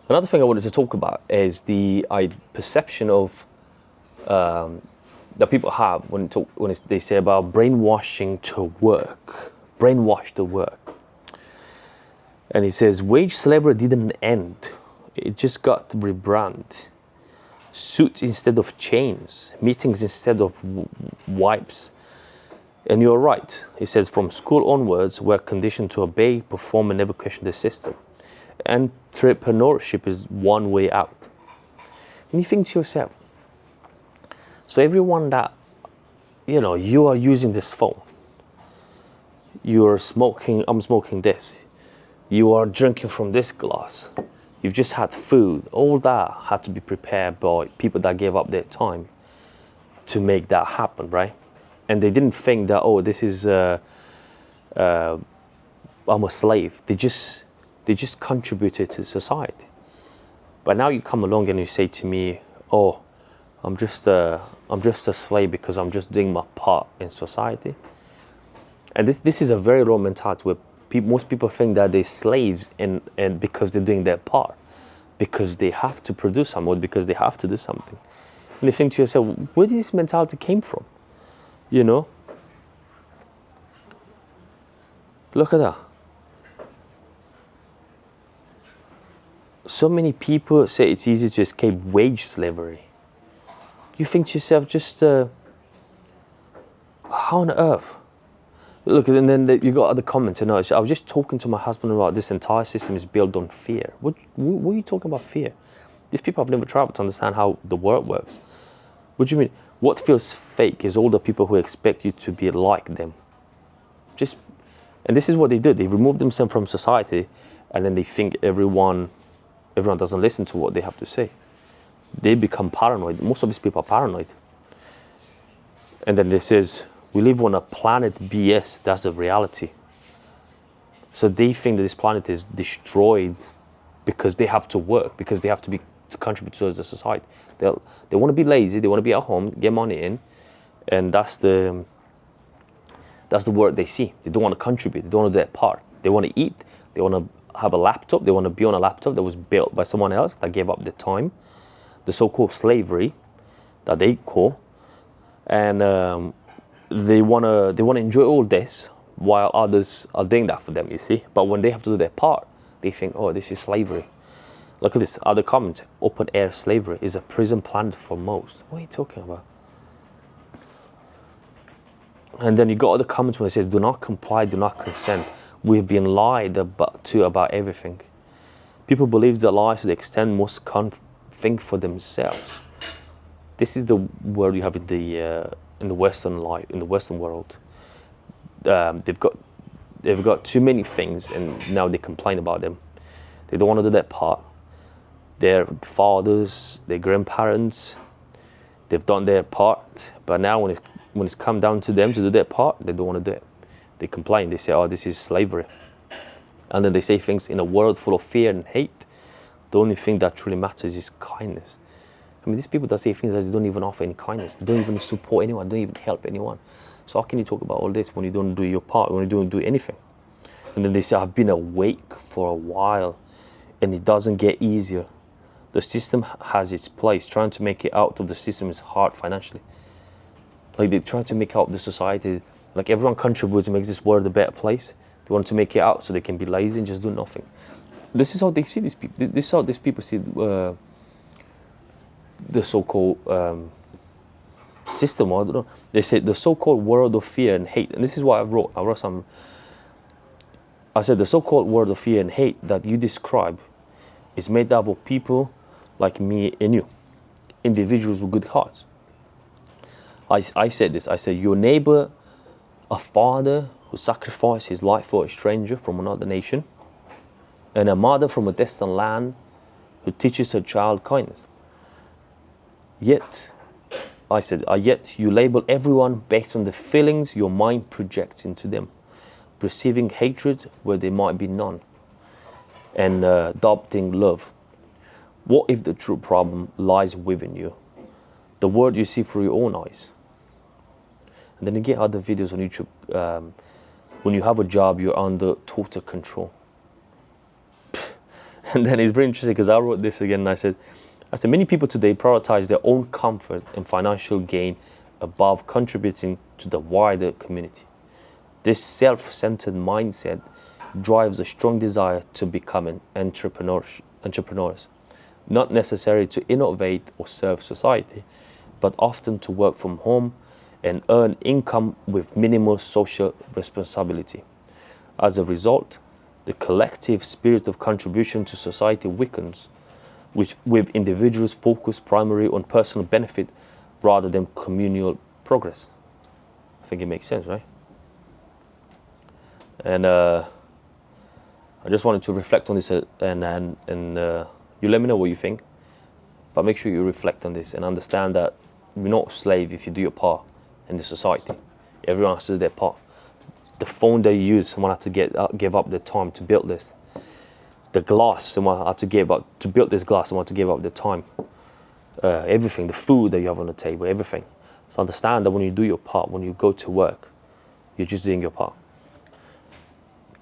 Another thing I wanted to talk about is the perception of that people have when they say about brainwashing to work, brainwash to work. And he says wage slavery didn't end; it just got rebranded. Suits instead of chains, meetings instead of wipes. And you're right. He says from school onwards, we're conditioned to obey, perform, and never question the system. Entrepreneurship is one way out. And you think to yourself, so everyone that, you are using this phone, you're smoking, I'm smoking this, you are drinking from this glass, you've just had food, all that had to be prepared by people that gave up their time to make that happen, right? And they didn't think that, oh, this is, I'm a slave. They just contributed to society. But now you come along and you say to me, oh, I'm just a slave because I'm just doing my part in society. And this is a very wrong mentality where most people think that they're slaves and because they're doing their part, because they have to produce something, or because they have to do something. And you think to yourself, where did this mentality came from? Look at that. So many people say it's easy to escape wage slavery. You think to yourself, just how on earth? Look, and then you got other comments. I was just talking to my husband about this entire system is built on fear. What are you talking about fear? These people have never traveled to understand how the world works. What do you mean? What feels fake is all the people who expect you to be like them. And this is what they do. They remove themselves from society, and then they think everyone doesn't listen to what they have to say. They become paranoid. Most of these people are paranoid. And then they says, we live on a planet BS. That's the reality. So they think that this planet is destroyed because they have to work, because they have to contribute to the society. They want to be lazy. They want to be at home, get money in, and that's the work they see. They don't want to contribute. They don't want to do their part. They want to eat. They want to have a laptop. They want to be on a laptop that was built by someone else that gave up their time, the so-called slavery that they call, and they want to enjoy all this while others are doing that for them. You see, but when they have to do their part, they think, oh, this is slavery. Look at this other comment. Open air slavery is a prison planet for most. What are you talking about? And then you got other comments where it says, do not comply, do not consent. We've been lied about everything. People believe the lies to the extent most can't think for themselves. This is the word you have in the Western life, in the Western world. They've got too many things, and now they complain about them. They don't want to do their part. Their fathers, their grandparents, they've done their part, but now when it's come down to them to do their part, they don't want to do it. They complain. They say, oh, this is slavery. And then they say things in a world full of fear and hate. The only thing that truly matters is kindness. I mean, these people that say things that they don't even offer any kindness. They don't even support anyone. They don't even help anyone. So how can you talk about all this when you don't do your part, when you don't do anything? And then they say, I've been awake for a while, and it doesn't get easier. The system has its place. Trying to make it out of the system is hard financially. Like they're trying to make out the society, like everyone contributes and makes this world a better place. They want to make it out so they can be lazy and just do nothing. This is how they see these people. This is how these people see the so-called system. I don't know. They say the so-called world of fear and hate. And this is what I wrote. I said the so-called world of fear and hate that you describe is made up of people like me and you, individuals with good hearts. I said this. I said your neighbor, a father who sacrificed his life for a stranger from another nation, and a mother from a distant land who teaches her child kindness. Yet, I said, yet you label everyone based on the feelings your mind projects into them, perceiving hatred where there might be none, and adopting love. What if the true problem lies within you? The world you see through your own eyes. And then you get other videos on YouTube. When you have a job, you're under total control. And then it's very interesting because I wrote this again and I said, many people today prioritize their own comfort and financial gain above contributing to the wider community. This self-centered mindset drives a strong desire to become an entrepreneurs, not necessarily to innovate or serve society, but often to work from home and earn income with minimal social responsibility. As a result, the collective spirit of contribution to society weakens, with individuals focused primarily on personal benefit rather than communal progress. I think it makes sense, right? And I just wanted to reflect on this, and you let me know what you think, but make sure you reflect on this and understand that you're not a slave if you do your part in the society. Everyone has to do their part. The phone that you use, someone had to give up their time to build this. The glass, someone had to give up to build this glass. Someone had to give up their time. Everything, the food that you have on the table, everything. So understand that when you do your part, when you go to work, you're just doing your part.